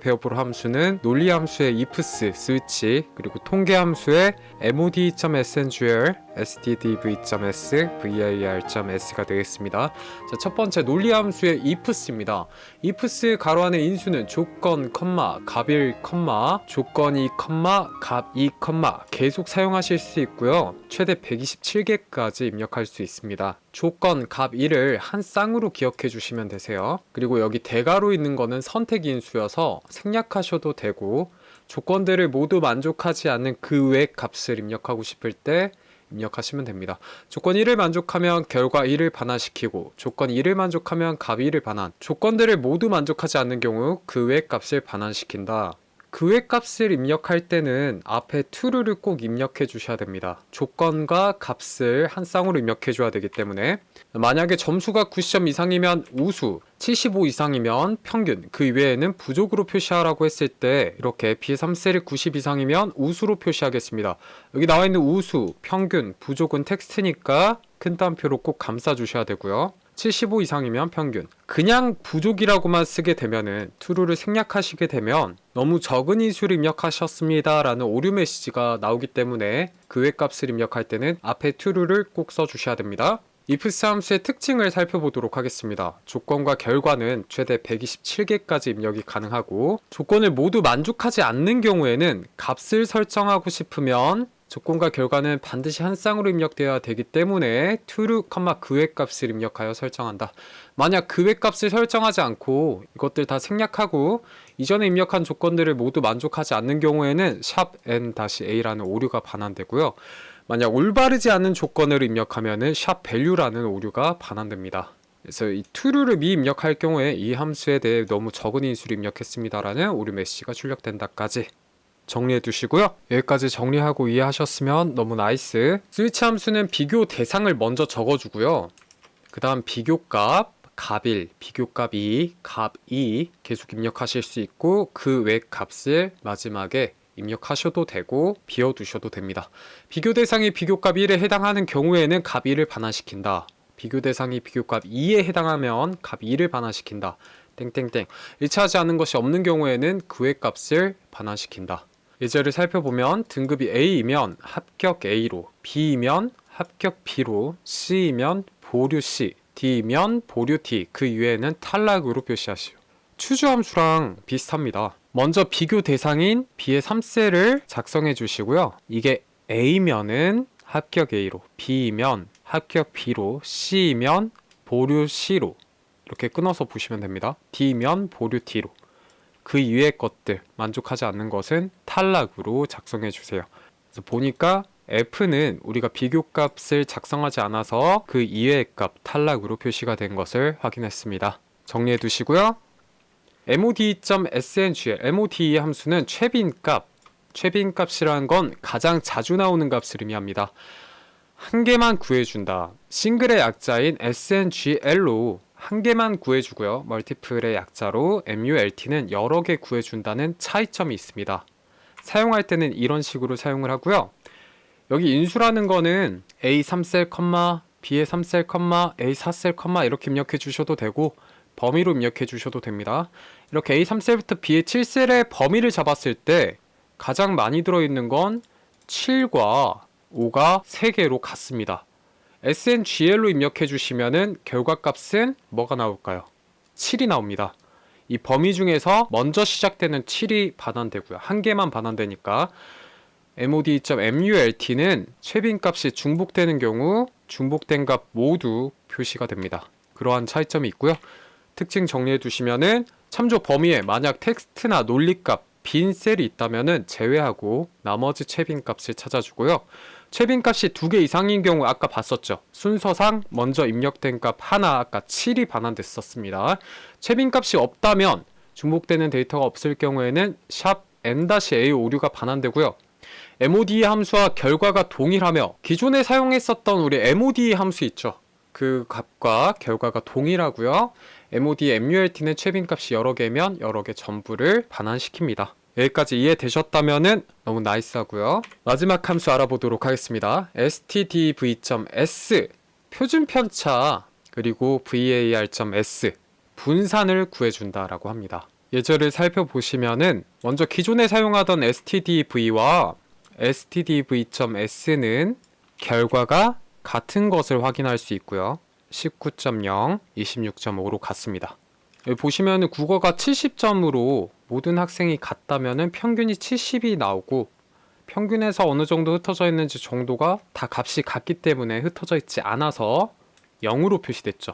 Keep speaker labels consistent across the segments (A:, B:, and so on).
A: 배워볼 함수는 논리 함수의 ifs, 스위치, 그리고 통계 함수의 mod.sngl, stdv.s, var.s가 되겠습니다. 자, 첫 번째 논리 함수의 ifs입니다. ifs 가로 안에 인수는 조건, 값1, 조건이, 값2, 계속 사용하실 수 있고요. 최대 127개까지 입력할 수 있습니다. 조건 값1을 한 쌍으로 기억해 주시면 되세요. 그리고 여기 대괄호 있는 거는 선택 인수여서 생략하셔도 되고, 조건들을 모두 만족하지 않는 그 외 값을 입력하고 싶을 때 입력하시면 됩니다. 조건 1을 만족하면 결과 1을 반환시키고, 조건 2를 만족하면 값 2를 반환, 조건들을 모두 만족하지 않는 경우 그 외 값을 반환시킨다. 그 외 값을 입력할 때는 앞에 true를 꼭 입력해 주셔야 됩니다. 조건과 값을 한 쌍으로 입력해 줘야 되기 때문에, 만약에 점수가 90점 이상이면 우수, 75 이상이면 평균, 그 이외에는 부족으로 표시하라고 했을 때 이렇게 B3셀이 90 이상이면 우수로 표시하겠습니다. 여기 나와 있는 우수, 평균, 부족은 텍스트니까 큰 따옴표로 꼭 감싸 주셔야 되고요. 75 이상이면 평균. 그냥 부족이라고만 쓰게 되면은 true를 생략하시게 되면 너무 적은 인수를 입력하셨습니다 라는 오류 메시지가 나오기 때문에 그 외 값을 입력할 때는 앞에 true를 꼭 써주셔야 됩니다. ifs 함수의 특징을 살펴보도록 하겠습니다. 조건과 결과는 최대 127개까지 입력이 가능하고, 조건을 모두 만족하지 않는 경우에는 값을 설정하고 싶으면 조건과 결과는 반드시 한 쌍으로 입력되어야 되기 때문에 true, 그 외 값을 입력하여 설정한다. 만약 그 외 값을 설정하지 않고 이것들 다 생략하고 이전에 입력한 조건들을 모두 만족하지 않는 경우에는 n-a라는 오류가 반환되고요. 만약 올바르지 않은 조건을 입력하면은 value라는 오류가 반환됩니다. 그래서 이 true를 미입력할 경우에 이 함수에 대해 너무 적은 인수를 입력했습니다라는 오류 메시지가 출력된다까지 정리해 두시고요. 여기까지 정리하고 이해하셨으면 너무 나이스. 스위치 함수는 비교 대상을 먼저 적어주고요. 그 다음 비교값, 값1, 비교값 2, 값2 계속 입력하실 수 있고, 그 외 값을 마지막에 입력하셔도 되고 비워두셔도 됩니다. 비교 대상이 비교값 1에 해당하는 경우에는 값 1을 반환시킨다. 비교 대상이 비교값 2에 해당하면 값 2를 반환시킨다. 땡땡땡. 일치하지 않는 것이 없는 경우에는 그 외 값을 반환시킨다. 예제를 살펴보면 등급이 A이면 합격 A로, B이면 합격 B로, C이면 보류 C, D이면 보류 D, 그 이외에는 탈락으로 표시하시오. 추주 함수랑 비슷합니다. 먼저 비교 대상인 B의 3셀을 작성해 주시고요. 이게 A면은 합격 A로, B이면 합격 B로, C이면 보류 C로 이렇게 끊어서 보시면 됩니다. D면 보류 D로. 그 이외의 것들 만족하지 않는 것은 탈락으로 작성해 주세요. 그래서 보니까 F는 우리가 비교값을 작성하지 않아서 그 이외의 값 탈락으로 표시가 된 것을 확인했습니다. 정리해 두시고요. mod.sngl, mod 함수는 최빈값이라는 건 가장 자주 나오는 값을 의미합니다. 한 개만 구해준다. 싱글의 약자인 sngl로 한 개만 구해주고요. 멀티플의 약자로 mult는 여러 개 구해준다는 차이점이 있습니다. 사용할 때는 이런 식으로 사용을 하고요. 여기 인수라는 거는 a 3셀, b의 3셀, a 4셀, 이렇게 입력해 주셔도 되고 범위로 입력해 주셔도 됩니다. 이렇게 a 3셀부터 b의 7셀의 범위를 잡았을 때 가장 많이 들어있는 건 7과 5가 3개로 같습니다. sngl로 입력해 주시면은 결과값은 뭐가 나올까요? 7이 나옵니다. 이 범위 중에서 먼저 시작되는 7이 반환되고요. 한 개만 반환되니까 mod.mult는 최빈값이 중복되는 경우 중복된 값 모두 표시가 됩니다. 그러한 차이점이 있고요. 특징 정리해 두시면은 참조 범위에 만약 텍스트나 논리값 빈 셀이 있다면은 제외하고 나머지 최빈값을 찾아주고요. 최빈값이 2개 이상인 경우 아까 봤었죠. 순서상 먼저 입력된 값 하나, 아까 7이 반환됐었습니다. 최빈값이 없다면 중복되는 데이터가 없을 경우에는 n-a 오류가 반환되고요. mod 함수와 결과가 동일하며 기존에 사용했었던 우리 mod 함수 있죠. 그 값과 결과가 동일하고요. mod mult는 최빈값이 여러 개면 여러 개 전부를 반환시킵니다. 여기까지 이해되셨다면은 너무 나이스하고요. 마지막 함수 알아보도록 하겠습니다. stdv.s 표준 편차 그리고 var.s 분산을 구해준다라고 합니다. 예제를 살펴보시면은 먼저 기존에 사용하던 stdv와 stdv.s는 결과가 같은 것을 확인할 수 있고요. 19.0, 26.5로 같습니다. 여기 보시면은 국어가 70점으로 모든 학생이 같다면은 평균이 70이 나오고, 평균에서 어느 정도 흩어져 있는지 정도가 다 값이 같기 때문에 흩어져 있지 않아서 0으로 표시됐죠.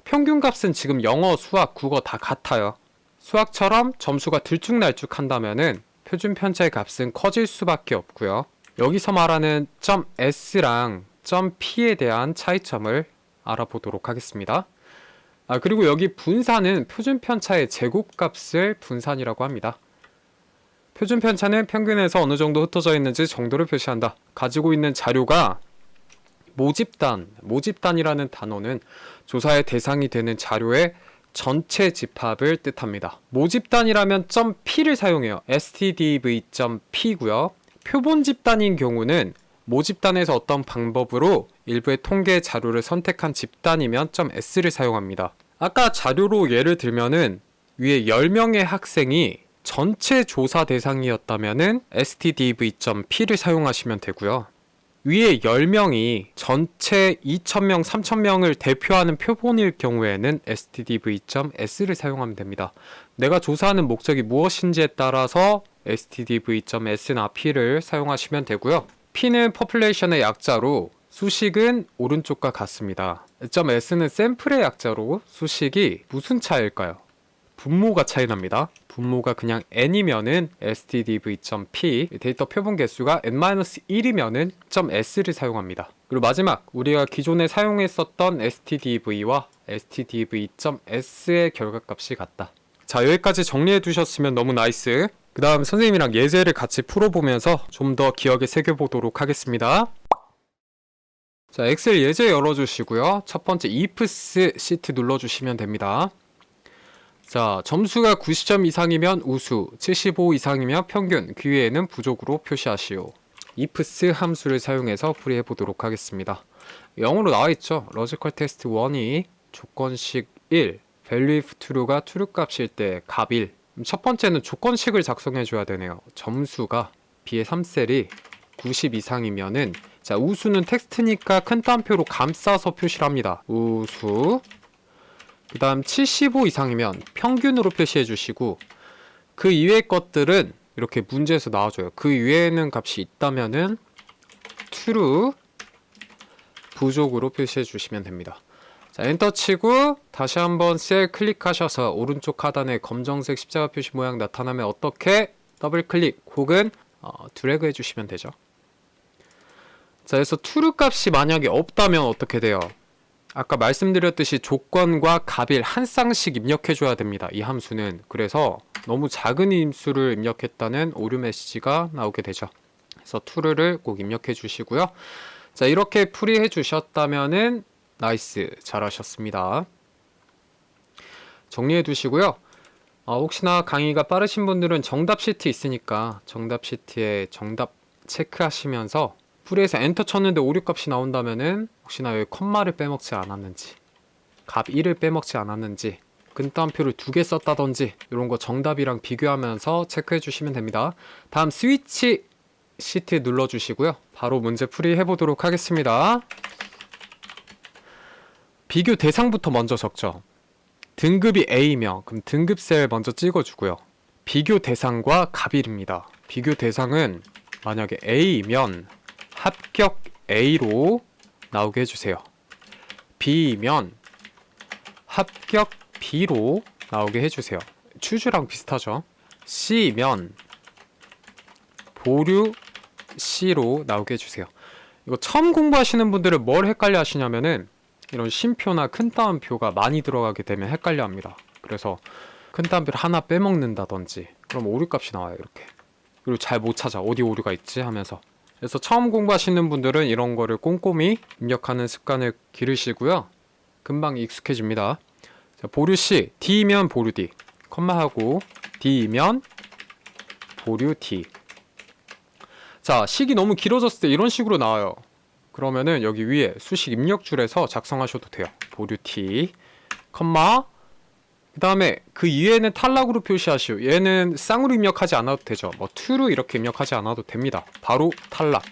A: 평균 값은 지금 영어, 수학, 국어 다 같아요. 수학처럼 점수가 들쭉날쭉한다면은 표준 편차의 값은 커질 수밖에 없고요. 여기서 말하는 .s랑 .p에 대한 차이점을 알아보도록 하겠습니다. 그리고 여기 분산은 표준 편차의 제곱값을 분산이라고 합니다. 표준 편차는 평균에서 어느 정도 흩어져 있는지 정도를 표시한다. 가지고 있는 자료가 모집단이라는 단어는 조사의 대상이 되는 자료의 전체 집합을 뜻합니다. 모집단이라면 .p를 사용해요. stdv.p고요. 표본 집단인 경우는 모집단에서 어떤 방법으로 일부의 통계 자료를 선택한 집단이면 .s를 사용합니다. 아까 자료로 예를 들면은 위에 10명의 학생이 전체 조사 대상이었다면은 stdv.p를 사용하시면 되고요. 위에 10명이 전체 2,000명, 3,000명을 대표하는 표본일 경우에는 stdv.s를 사용하면 됩니다. 내가 조사하는 목적이 무엇인지에 따라서 stdv.s나 p를 사용하시면 되고요. p는 population의 약자로 수식은 오른쪽과 같습니다. .s는 샘플의 약자로 수식이 무슨 차이일까요? 분모가 차이납니다. 분모가 그냥 n이면은 stdv.p, 데이터 표본 개수가 n-1이면은 .s를 사용합니다. 그리고 마지막, 우리가 기존에 사용했었던 stdv와 stdv.s의 결과값이 같다. 자, 여기까지 정리해 두셨으면 너무 나이스. 그 다음 선생님이랑 예제를 같이 풀어보면서 좀 더 기억에 새겨보도록 하겠습니다. 자, 엑셀 예제 열어주시고요. 첫 번째 ifs 시트 눌러주시면 됩니다. 자, 점수가 90점 이상이면 우수, 75 이상이면 평균, 그 위에는 부족으로 표시하시오. ifs 함수를 사용해서 풀이해 보도록 하겠습니다. 영어로 나와있죠. logical test 1이 조건식 1, value if true가 true 값일 때 값 1. 첫 번째는 조건식을 작성해 줘야 되네요. 점수가 B의 3셀이 90 이상이면은, 자, 우수는 텍스트니까 큰 따옴표로 감싸서 표시를 합니다. 우수. 그 다음 75 이상이면 평균으로 표시해 주시고, 그 이외의 것들은 이렇게 문제에서 나와줘요. 그 이외에는 값이 있다면은 true, 부족으로 표시해 주시면 됩니다. 자, 엔터 치고 다시 한번 셀 클릭하셔서 오른쪽 하단에 검정색 십자가 표시 모양 나타나면 어떻게 더블 클릭 혹은 드래그 해주시면 되죠. 자, 그래서 true 값이 만약에 없다면 어떻게 돼요? 아까 말씀드렸듯이 조건과 값을 한 쌍씩 입력해줘야 됩니다. 이 함수는. 그래서 너무 작은 임수를 입력했다는 오류 메시지가 나오게 되죠. 그래서 true를 꼭 입력해 주시고요. 자, 이렇게 풀이해 주셨다면은 나이스, 잘하셨습니다. 정리해 두시고요. 혹시나 강의가 빠르신 분들은 정답 시트 있으니까 정답 시트에 정답 체크하시면서 풀이해서 엔터 쳤는데 오류 값이 나온다면은 혹시나 여기 컴마를 빼먹지 않았는지, 값 1을 빼먹지 않았는지, 근따옴표를 2개 썼다든지 이런 거 정답이랑 비교하면서 체크해 주시면 됩니다. 다음 스위치 시트 눌러 주시고요. 바로 문제 풀이해 보도록 하겠습니다. 비교 대상부터 먼저 적죠. 등급이 A이며 그럼 등급셀 먼저 찍어주고요. 비교 대상과 값1입니다. 비교 대상은 만약에 A이면 합격 A로 나오게 해주세요. B이면 합격 B로 나오게 해주세요. 추주랑 비슷하죠. C이면 보류 C로 나오게 해주세요. 이거 처음 공부하시는 분들은 뭘 헷갈려 하시냐면은 이런 쉼표나 큰 따옴표가 많이 들어가게 되면 헷갈려 합니다. 그래서 큰 따옴표를 하나 빼먹는다든지 그럼 오류값이 나와요. 이렇게. 그리고 잘 못 찾아. 어디 오류가 있지 하면서. 그래서 처음 공부하시는 분들은 이런 거를 꼼꼼히 입력하는 습관을 기르시고요. 금방 익숙해집니다. 자, 보류 C, D면 보류 D, 컴마하고 D면 보류 D. 자, 식이 너무 길어졌을 때 이런 식으로 나와요. 그러면은 여기 위에 수식 입력줄에서 작성하셔도 돼요. 보류 T, 컴마, 그 다음에 그 이외에는 탈락으로 표시하시오. 얘는 쌍으로 입력하지 않아도 되죠. 뭐 to로 이렇게 입력하지 않아도 됩니다. 바로 탈락.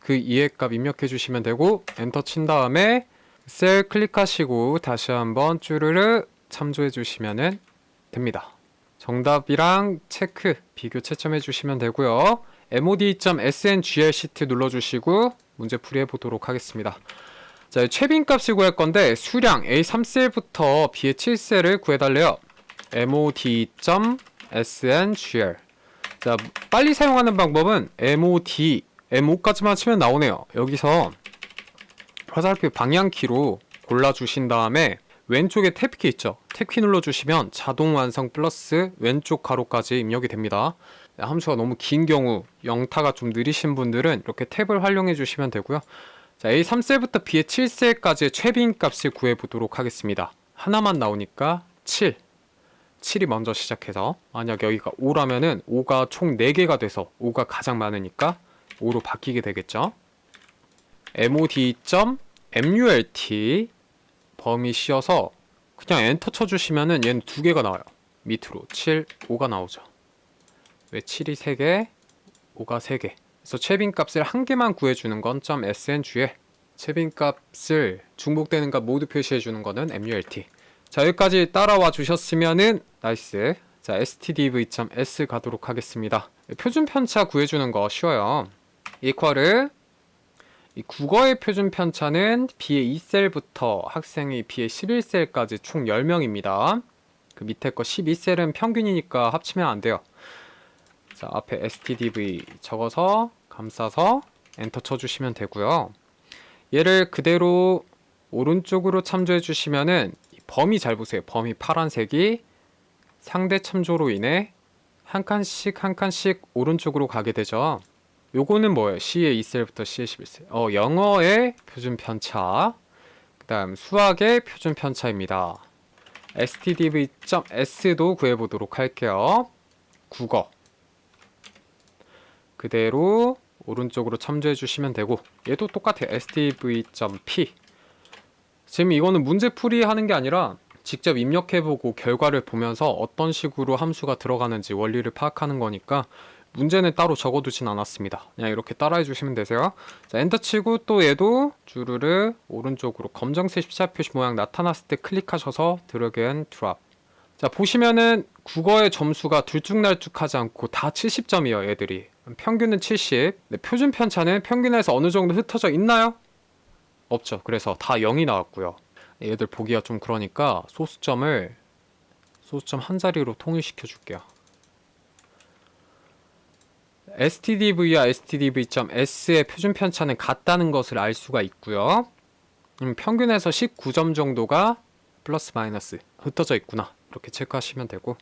A: 그 이외 값 입력해 주시면 되고 엔터 친 다음에 셀 클릭하시고 다시 한번 쭈르르 참조해 주시면 됩니다. 정답이랑 체크 비교 채점해 주시면 되고요. mod.sngl 시트 눌러주시고 문제 풀이해 보도록 하겠습니다. 자, 최빈 값을 구할 건데 수량 A3셀부터 B의 7셀을 구해달래요. mod.sngl. 자, 빨리 사용하는 방법은 MO까지만 치면 나오네요. 여기서 화살표 방향키로 골라주신 다음에 왼쪽에 탭키 있죠? 탭키 눌러주시면 자동 완성 플러스 왼쪽 가로까지 입력이 됩니다. 함수가 너무 긴 경우, 영타가 좀 느리신 분들은 이렇게 탭을 활용해 주시면 되고요. 자, A3셀부터 B의 7셀까지의 최빈 값을 구해보도록 하겠습니다. 하나만 나오니까 7. 7이 먼저 시작해서 만약 여기가 5라면은 5가 총 4개가 돼서 5가 가장 많으니까 5로 바뀌게 되겠죠. mod.mult 범위 씌워서 그냥 엔터 쳐주시면은 얘는 2개가 나와요. 밑으로 7, 5가 나오죠. 왜 7이 3개, 5가 3개. 그래서 최빈 값을 한 개만 구해주는 건 .sngl. 최빈 값을 중복되는 값 모두 표시해주는 거는 mult. 자, 여기까지 따라와 주셨으면은 나이스. 자, stdv.s 가도록 하겠습니다. 표준 편차 구해주는 거 쉬워요. 이퀄을 이 국어의 표준 편차는 B의 2셀부터 학생이 B의 11셀까지 총 10명입니다. 그 밑에 거 12셀은 평균이니까 합치면 안 돼요. 자, 앞에 stdv 적어서 감싸서 엔터 쳐주시면 되고요. 얘를 그대로 오른쪽으로 참조해 주시면은 범위 잘 보세요. 범위 파란색이 상대 참조로 인해 한 칸씩 한 칸씩 오른쪽으로 가게 되죠. 요거는 뭐예요? C의 2셀부터 C의 11셀. 영어의 표준 편차, 그 다음 수학의 표준 편차입니다. stdv.s도 구해보도록 할게요. 국어 그대로 오른쪽으로 참조해 주시면 되고, 얘도 똑같아요. stdv.p. 지금 이거는 문제풀이 하는 게 아니라 직접 입력해보고 결과를 보면서 어떤 식으로 함수가 들어가는지 원리를 파악하는 거니까 문제는 따로 적어두진 않았습니다. 그냥 이렇게 따라해 주시면 되세요. 자, 엔터 치고 또 얘도 주르르 오른쪽으로 검정색 십자표시 모양 나타났을 때 클릭하셔서 드래그 앤 드롭. 자, 보시면은 국어의 점수가 들쭉날쭉하지 않고 다 70점이에요, 얘들이. 평균은 70. 네, 표준 편차는 평균에서 어느 정도 흩어져 있나요? 없죠. 그래서 다 0이 나왔고요. 얘들 보기가 좀 그러니까 소수점 한 자리로 통일시켜 줄게요. stdv와 stdv.s의 표준 편차는 같다는 것을 알 수가 있고요. 평균에서 19점 정도가 플러스 마이너스 흩어져 있구나, 이렇게 체크하시면 되고,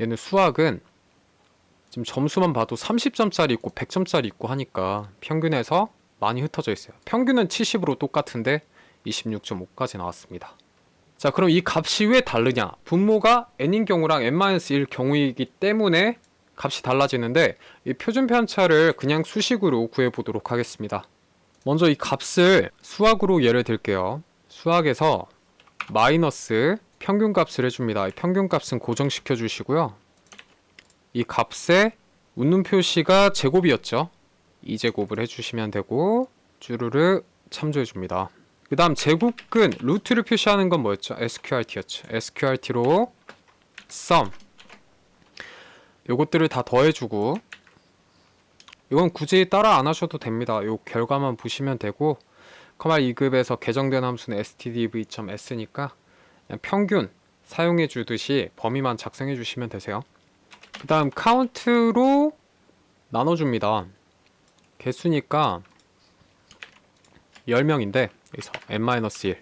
A: 얘는 수학은 지금 점수만 봐도 30점짜리 있고 100점짜리 있고 하니까 평균에서 많이 흩어져 있어요. 평균은 70으로 똑같은데 26.5까지 나왔습니다. 자, 그럼 이 값이 왜 다르냐? 분모가 n인 경우랑 n-1 경우이기 때문에 값이 달라지는데, 이 표준 편차를 그냥 수식으로 구해보도록 하겠습니다. 먼저 이 값을 수학으로 예를 들게요. 수학에서 마이너스 평균값을 해줍니다. 이 평균값은 고정시켜 주시고요. 이 값에 웃는 표시가 제곱이었죠. 2제곱을 해주시면 되고 주르르 참조해 줍니다. 그 다음 제곱근 루트를 표시하는 건 뭐였죠? sqrt였죠. sqrt로 sum 요것들을 다 더해주고, 이건 굳이 따라 안 하셔도 됩니다. 요 결과만 보시면 되고, 커말 2급에서 개정된 함수는 stdv.s니까 그냥 평균 사용해 주듯이 범위만 작성해 주시면 되세요. 그 다음 카운트로 나눠줍니다. 개수니까 10명인데 여기서 n-1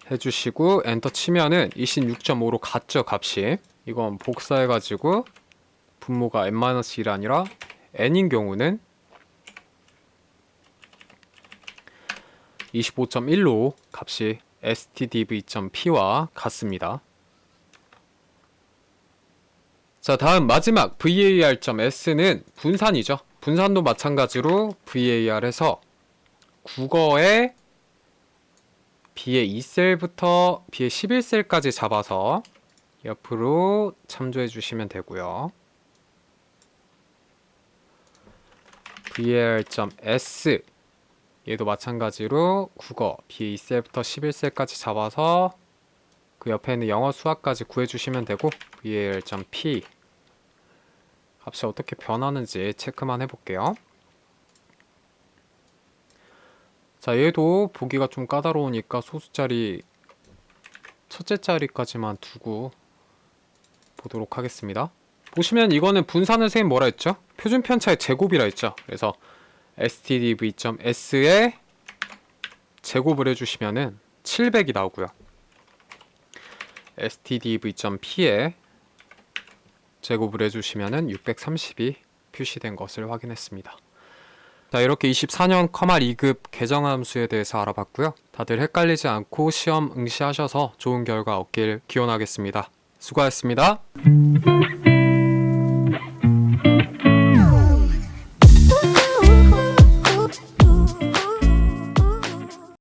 A: 해주시고 엔터 치면은 26.5로 갔죠, 값이. 이건 복사해가지고 분모가 n-1이 아니라 n인 경우는 25.1로 값이 stdv.p와 같습니다. 자, 다음 마지막 var.s는 분산이죠. 분산도 마찬가지로 var에서 국어의 B의 2셀부터 B의 11셀까지 잡아서 옆으로 참조해 주시면 되고요. var.s 얘도 마찬가지로 국어 B의 2셀부터 11셀까지 잡아서 그 옆에 있는 영어 수학까지 구해주시면 되고 var.p 값이 어떻게 변하는지 체크만 해볼게요. 자, 얘도 보기가 좀 까다로우니까 소수자리 첫째 자리까지만 두고 보도록 하겠습니다. 보시면 이거는 분산을 선생님 뭐라 했죠? 표준 편차의 제곱이라 했죠. 그래서 stdv.s에 제곱을 해주시면은 700이 나오고요. stdv.p에 제곱을 해주시면은 630이 표시된 것을 확인했습니다. 자, 이렇게 24년 커말 2급 계정함수에 대해서 알아봤고요. 다들 헷갈리지 않고 시험 응시하셔서 좋은 결과 얻길 기원하겠습니다. 수고하셨습니다.